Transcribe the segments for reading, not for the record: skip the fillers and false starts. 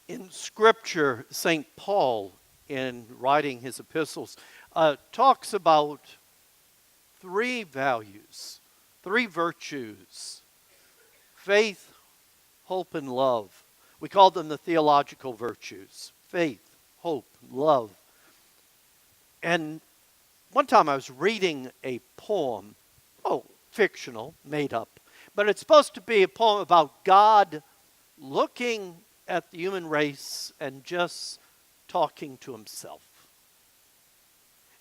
In Scripture, St. Paul, in writing his epistles, talks about three values, three virtues: faith, hope, and love. We call them the theological virtues: faith, hope, love. And one time I was reading a poem, fictional, made up, but it's supposed to be a poem about God looking at the human race and just talking to himself.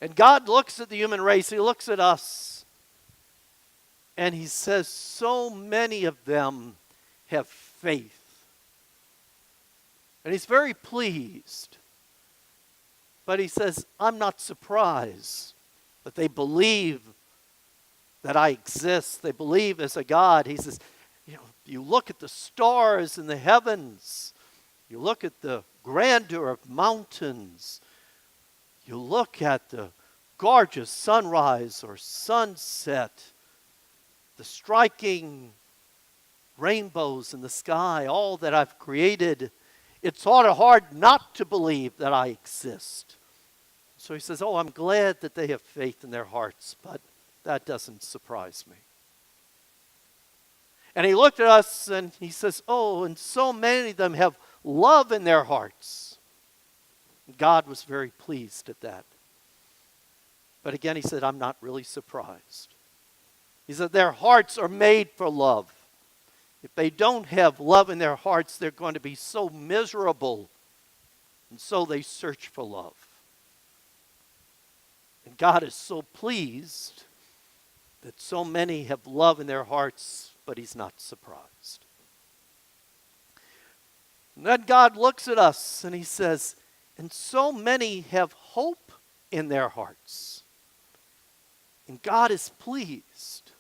And God looks at the human race, he looks at us, and he says, so many of them have faith. And he's very pleased. But he says, I'm not surprised that they believe that I exist. They believe as a God. He says, you look at the stars in the heavens. You look at the grandeur of mountains. You look at the gorgeous sunrise or sunset, the striking rainbows in the sky, all that I've created. It's sort of hard not to believe that I exist. So he says, I'm glad that they have faith in their hearts, but that doesn't surprise me. And he looked at us and he says, and so many of them have love in their hearts. God was very pleased at that. But again, he said, I'm not really surprised. He said, their hearts are made for love. If they don't have love in their hearts, they're going to be so miserable. And so they search for love. And God is so pleased that so many have love in their hearts, but he's not surprised. And then God looks at us and he says, and so many have hope in their hearts. And God is pleased,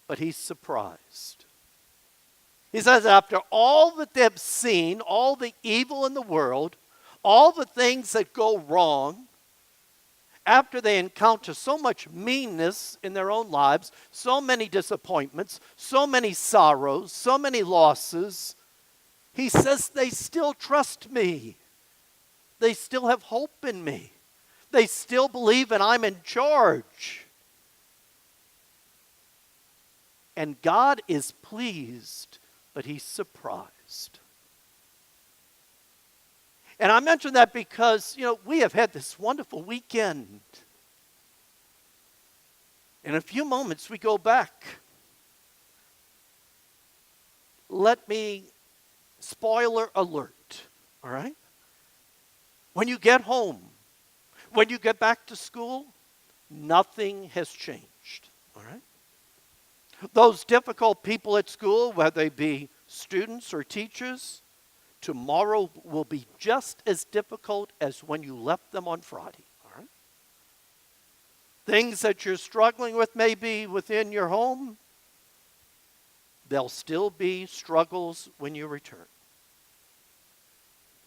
but he's surprised. He says, after all that they've seen, all the evil in the world, all the things that go wrong, after they encounter so much meanness in their own lives, so many disappointments, so many sorrows, so many losses, he says they still trust me. They still have hope in me. They still believe that I'm in charge. And God is pleased, but he's surprised. And I mention that because, we have had this wonderful weekend. In a few moments, we go back. Let me, spoiler alert, all right? When you get home, when you get back to school, nothing has changed, all right? Those difficult people at school, whether they be students or teachers, tomorrow will be just as difficult as when you left them on Friday, all right? Things that you're struggling with maybe within your home, there'll still be struggles when you return.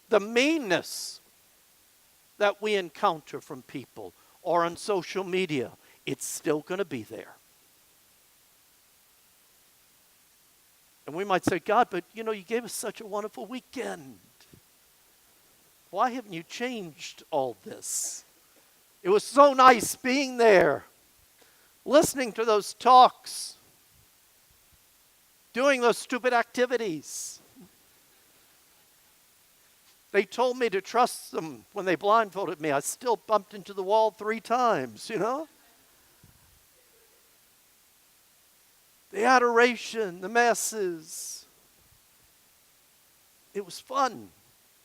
The meanness that we encounter from people or on social media, it's still going to be there. And we might say, God, but you gave us such a wonderful weekend. Why haven't you changed all this? It was so nice being there, listening to those talks, doing those stupid activities. They told me to trust them when they blindfolded me. I still bumped into the wall 3 times, The adoration, the masses. It was fun.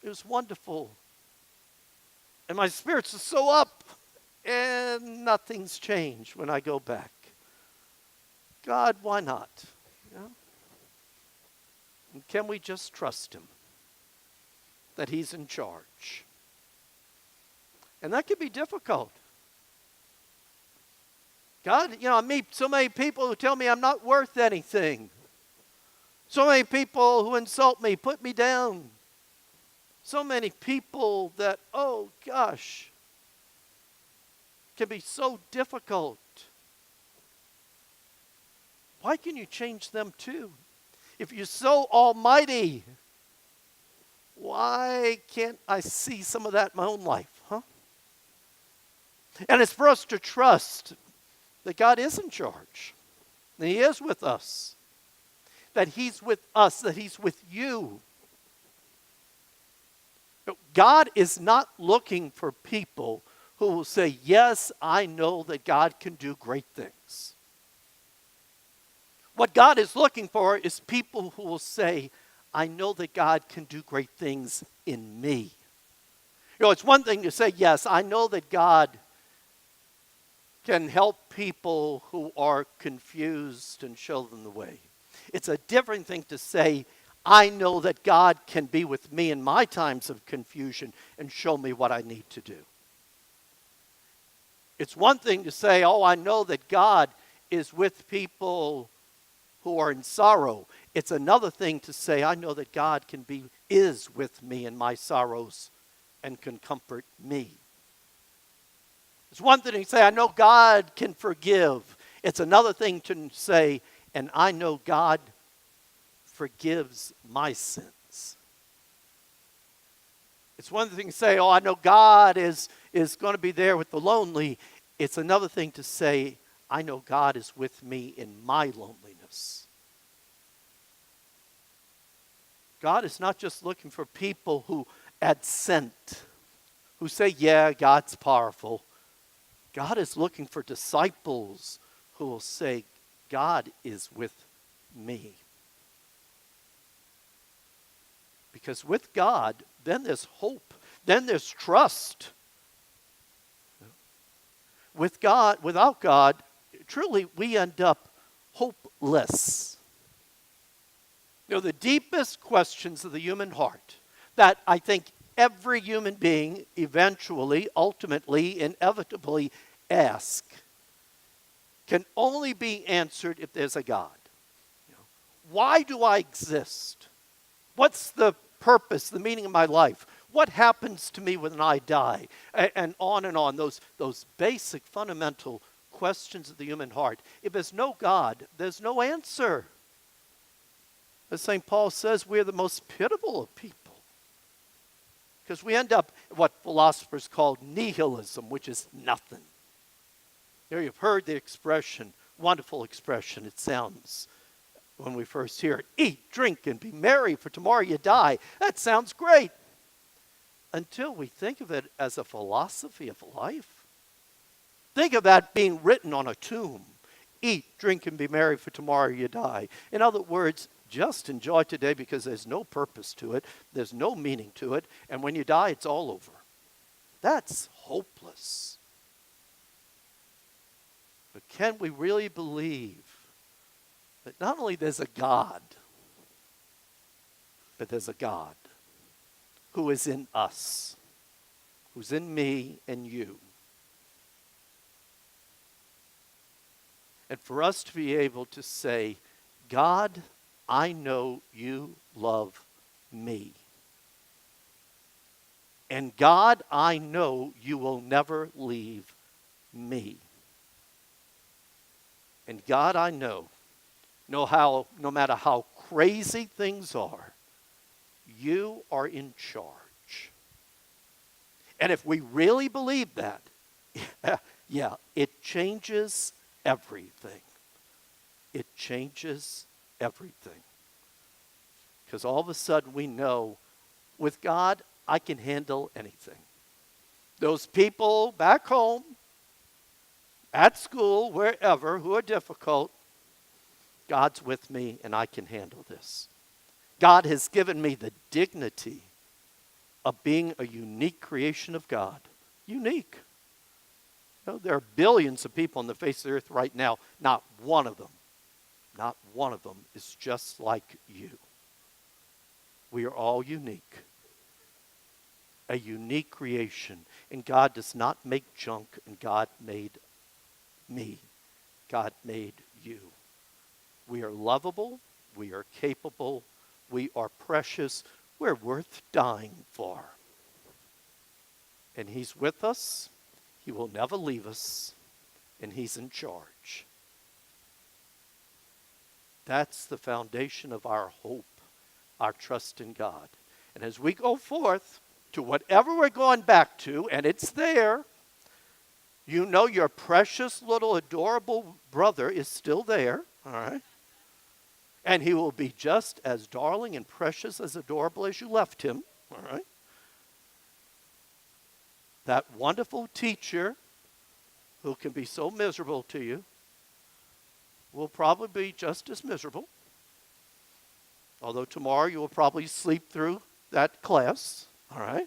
It was wonderful. And my spirits are so up, and nothing's changed when I go back. God, why not? And can we just trust him that he's in charge? And that can be difficult. God, I meet so many people who tell me I'm not worth anything. So many people who insult me, put me down. So many people that, can be so difficult. Why can you change them too? If you're so almighty, why can't I see some of that in my own life, huh? And it's for us to trust that God is in charge, that He is with us, that He's with us, that He's with you. God is not looking for people who will say, yes, I know that God can do great things. What God is looking for is people who will say, I know that God can do great things in me. It's one thing to say, yes, I know that God can help people who are confused and show them the way. It's a different thing to say, I know that God can be with me in my times of confusion and show me what I need to do. It's one thing to say, oh, I know that God is with people who are in sorrow. It's another thing to say, I know that God is with me in my sorrows and can comfort me. It's one thing to say, I know God can forgive. It's another thing to say, and I know God forgives my sins. It's one thing to say, oh, I know God is going to be there with the lonely. It's another thing to say, I know God is with me in my loneliness. God is not just looking for people who assent, who say, yeah, God's powerful. God is looking for disciples who will say, God is with me. Because with God, then there's hope. Then there's trust. With God, without God, truly we end up hopeless. The deepest questions of the human heart that I think every human being eventually, ultimately, inevitably ask can only be answered if there's a God. Why do I exist? What's the purpose, the meaning of my life? What happens to me when I die? And on and on. Those basic, fundamental questions of the human heart. If there's no God, there's no answer. As St. Paul says, we're the most pitiable of people. Because we end up what philosophers call nihilism, which is nothing. You've heard the expression, wonderful expression it sounds when we first hear it. Eat, drink, and be merry, for tomorrow you die. That sounds great. Until we think of it as a philosophy of life. Think of that being written on a tomb. Eat, drink, and be merry, for tomorrow you die. In other words, just enjoy today because there's no purpose to it. There's no meaning to it. And when you die, it's all over. That's hopeless. But can we really believe that not only there's a God, but there's a God who is in us, who's in me and you? And for us to be able to say, God, I know you love me. And God, I know you will never leave me. And God, I know no matter how crazy things are, you are in charge. And if we really believe that, yeah, it changes everything. It changes everything. Because all of a sudden we know, with God, I can handle anything. Those people back home, at school, wherever, who are difficult, God's with me and I can handle this. God has given me the dignity of being a unique creation of God. Unique. There are billions of people on the face of the earth right now. Not one of them is just like you. We are all unique. A unique creation. And God does not make junk, and God made me. God made you. We are lovable. We are capable. We are precious. We're worth dying for. And He's with us. He will never leave us. And He's in charge. That's the foundation of our hope, our trust in God. And as we go forth to whatever we're going back to, and it's there, you know your precious little adorable brother is still there, all right? And he will be just as darling and precious, as adorable as you left him, all right? That wonderful teacher who can be so miserable to you will probably be just as miserable. Although tomorrow you will probably sleep through that class, all right?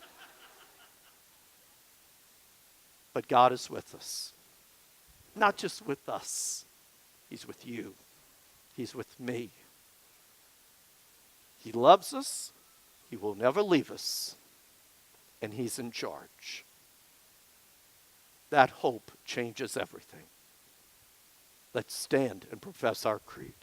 But God is with us. Not just with us. He's with you. He's with me. He loves us. He will never leave us. And he's in charge. That hope changes everything. Let's stand and profess our creed.